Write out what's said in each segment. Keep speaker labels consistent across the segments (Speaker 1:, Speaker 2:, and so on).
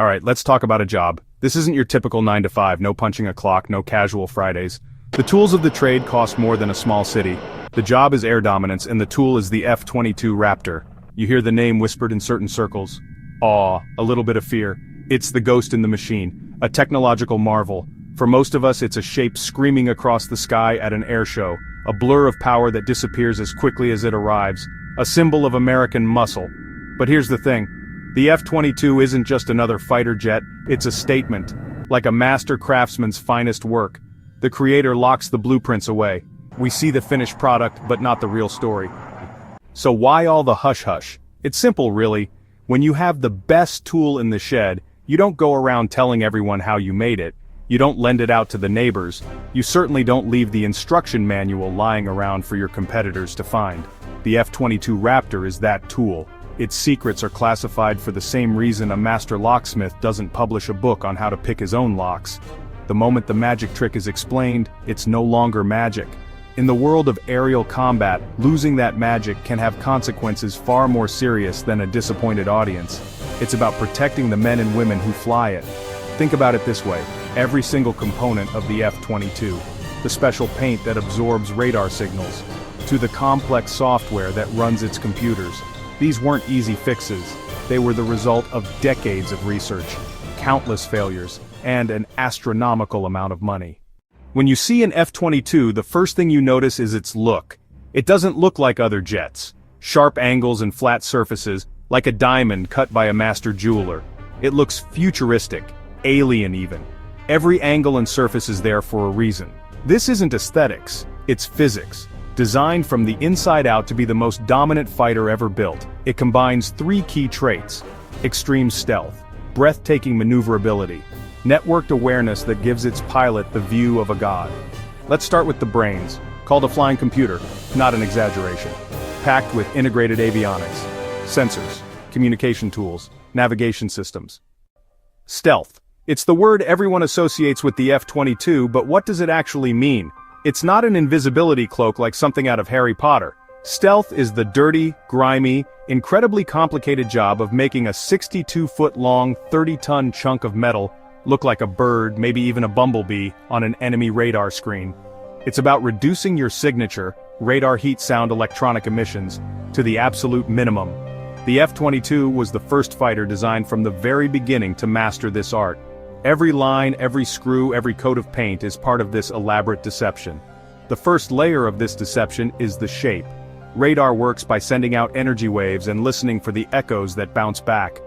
Speaker 1: Alright, let's talk about a job. This isn't your typical 9 to 5, no punching a clock, no casual Fridays. The tools of the trade cost more than a small city. The job is air dominance and the tool is the F-22 Raptor. You hear the name whispered in certain circles. Awe, a little bit of fear. It's the ghost in the machine, a technological marvel. For most of us it's a shape screaming across the sky at an air show, a blur of power that disappears as quickly as it arrives, a symbol of American muscle. But here's the thing. The F-22 isn't just another fighter jet, it's a statement. Like a master craftsman's finest work. The creator locks the blueprints away. We see the finished product, but not the real story. So why all the hush-hush? It's simple, really. When you have the best tool in the shed, you don't go around telling everyone how you made it. You don't lend it out to the neighbors. You certainly don't leave the instruction manual lying around for your competitors to find. The F-22 Raptor is that tool. Its secrets are classified for the same reason a master locksmith doesn't publish a book on how to pick his own locks. The moment the magic trick is explained, it's no longer magic. In the world of aerial combat, losing that magic can have consequences far more serious than a disappointed audience. It's about protecting the men and women who fly it. Think about it this way, every single component of the F-22, the special paint that absorbs radar signals, to the complex software that runs its computers. These weren't easy fixes, they were the result of decades of research, countless failures, and an astronomical amount of money. When you see an F-22, the first thing you notice is its look. It doesn't look like other jets. Sharp angles and flat surfaces, like a diamond cut by a master jeweler. It looks futuristic, alien even. Every angle and surface is there for a reason. This isn't aesthetics, it's physics. Designed from the inside out to be the most dominant fighter ever built, it combines three key traits: extreme stealth, breathtaking maneuverability, networked awareness that gives its pilot the view of a god. Let's start with the brains, called a flying computer, not an exaggeration. Packed with integrated avionics, sensors, communication tools, navigation systems. Stealth. It's the word everyone associates with the F-22, but what does it actually mean? It's not an invisibility cloak like something out of Harry Potter. Stealth is the dirty, grimy, incredibly complicated job of making a 62-foot-long, 30-ton chunk of metal look like a bird, maybe even a bumblebee, on an enemy radar screen. It's about reducing your signature, radar heat sound electronic emissions, to the absolute minimum. The F-22 was the first fighter designed from the very beginning to master this art. Every line, every screw, every coat of paint is part of this elaborate deception. The first layer of this deception is the shape. Radar works by sending out energy waves and listening for the echoes that bounce back.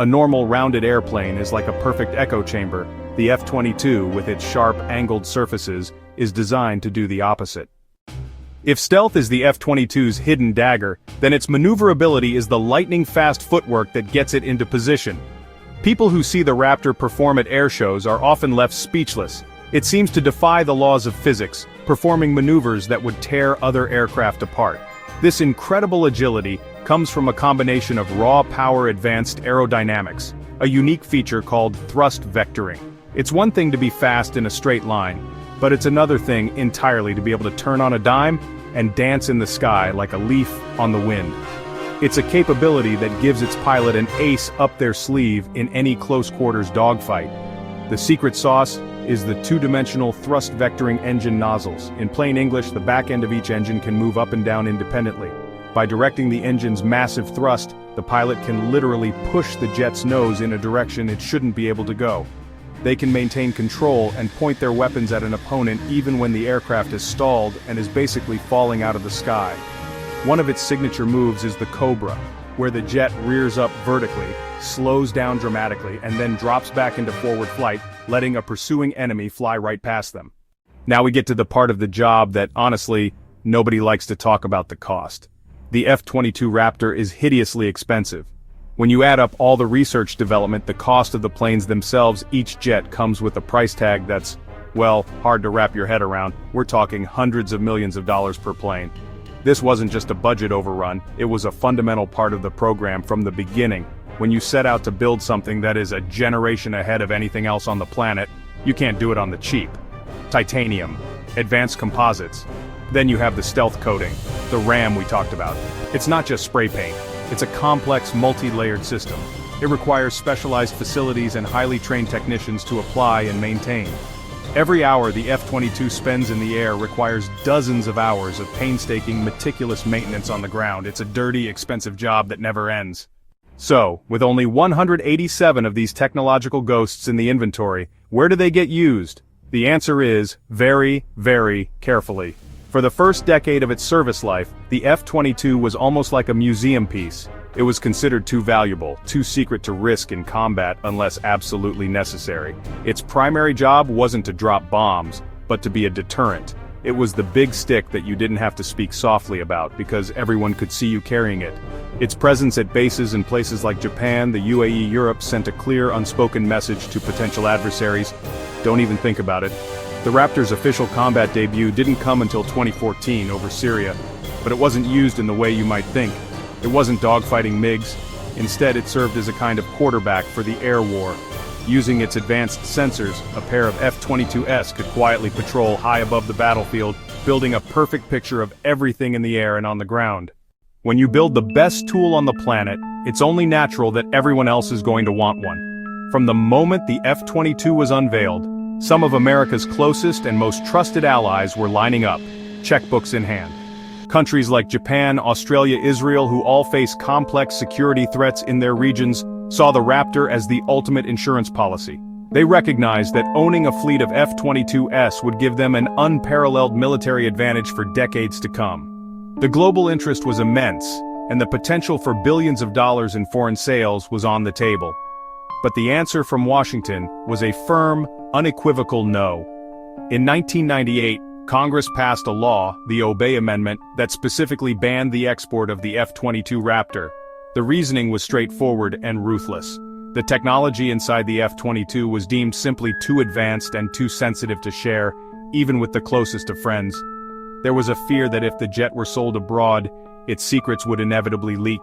Speaker 1: A normal rounded airplane is like a perfect echo chamber. The F-22, with its sharp, angled surfaces, is designed to do the opposite. If stealth is the F-22's hidden dagger, then its maneuverability is the lightning-fast footwork that gets it into position. People who see the Raptor perform at air shows are often left speechless. It seems to defy the laws of physics, performing maneuvers that would tear other aircraft apart. This incredible agility comes from a combination of raw power advanced aerodynamics, a unique feature called thrust vectoring. It's one thing to be fast in a straight line, but it's another thing entirely to be able to turn on a dime and dance in the sky like a leaf on the wind. It's a capability that gives its pilot an ace up their sleeve in any close-quarters dogfight. The secret sauce is the two-dimensional thrust vectoring engine nozzles. In plain English, the back end of each engine can move up and down independently. By directing the engine's massive thrust, the pilot can literally push the jet's nose in a direction it shouldn't be able to go. They can maintain control and point their weapons at an opponent even when the aircraft is stalled and is basically falling out of the sky. One of its signature moves is the Cobra, where the jet rears up vertically, slows down dramatically, and then drops back into forward flight, letting a pursuing enemy fly right past them. Now we get to the part of the job that, honestly, nobody likes to talk about: the cost. The F-22 Raptor is hideously expensive. When you add up all the research development, the cost of the planes themselves, each jet comes with a price tag that's, well, hard to wrap your head around. We're talking hundreds of millions of dollars per plane. This wasn't just a budget overrun, it was a fundamental part of the program from the beginning. When you set out to build something that is a generation ahead of anything else on the planet, you can't do it on the cheap. Titanium, advanced composites. Then you have the stealth coating, the RAM we talked about. It's not just spray paint, it's a complex multi-layered system. It requires specialized facilities and highly trained technicians to apply and maintain. Every hour the F-22 spends in the air requires dozens of hours of painstaking, meticulous maintenance on the ground. It's a dirty, expensive job that never ends. So, with only 187 of these technological ghosts in the inventory, where do they get used? The answer is, very, very carefully. For the first decade of its service life, the F-22 was almost like a museum piece. It was considered too valuable, too secret to risk in combat unless absolutely necessary. Its primary job wasn't to drop bombs, but to be a deterrent. It was the big stick that you didn't have to speak softly about because everyone could see you carrying it. Its presence at bases in places like Japan, the UAE, Europe sent a clear, unspoken message to potential adversaries. Don't even think about it. The Raptor's official combat debut didn't come until 2014 over Syria, but it wasn't used in the way you might think. It wasn't dogfighting MiGs. Instead, it served as a kind of quarterback for the air war. Using its advanced sensors, a pair of F-22s could quietly patrol high above the battlefield, building a perfect picture of everything in the air and on the ground. When you build the best tool on the planet, it's only natural that everyone else is going to want one. From the moment the F-22 was unveiled, some of America's closest and most trusted allies were lining up, checkbooks in hand. Countries like Japan, Australia, Israel, who all face complex security threats in their regions, saw the Raptor as the ultimate insurance policy. They recognized that owning a fleet of F-22s would give them an unparalleled military advantage for decades to come. The global interest was immense, and the potential for billions of dollars in foreign sales was on the table. But the answer from Washington was a firm, unequivocal no. In 1998, Congress passed a law, the Obey Amendment, that specifically banned the export of the F-22 Raptor. The reasoning was straightforward and ruthless. The technology inside the F-22 was deemed simply too advanced and too sensitive to share, even with the closest of friends. There was a fear that if the jet were sold abroad, its secrets would inevitably leak.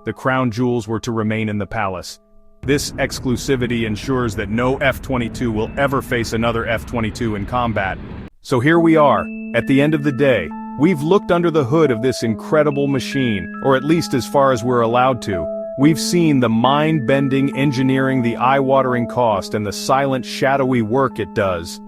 Speaker 1: The crown jewels were to remain in the palace. This exclusivity ensures that no F-22 will ever face another F-22 in combat. So here we are, at the end of the day. We've looked under the hood of this incredible machine, or at least as far as we're allowed to. We've seen the mind-bending engineering, the eye-watering cost, and the silent, shadowy work it does.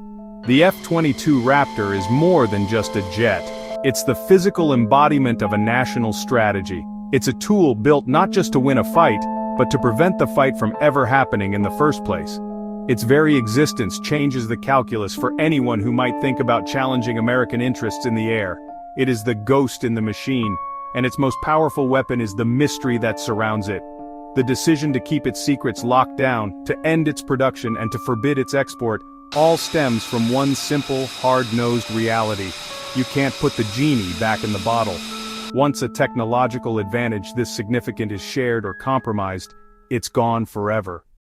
Speaker 1: The F-22 Raptor is more than just a jet. It's the physical embodiment of a national strategy. It's a tool built not just to win a fight, but to prevent the fight from ever happening in the first place. Its very existence changes the calculus for anyone who might think about challenging American interests in the air. It is the ghost in the machine, and its most powerful weapon is the mystery that surrounds it. The decision to keep its secrets locked down, to end its production, and to forbid its export, all stems from one simple, hard-nosed reality. You can't put the genie back in the bottle. Once a technological advantage this significant is shared or compromised, it's gone forever.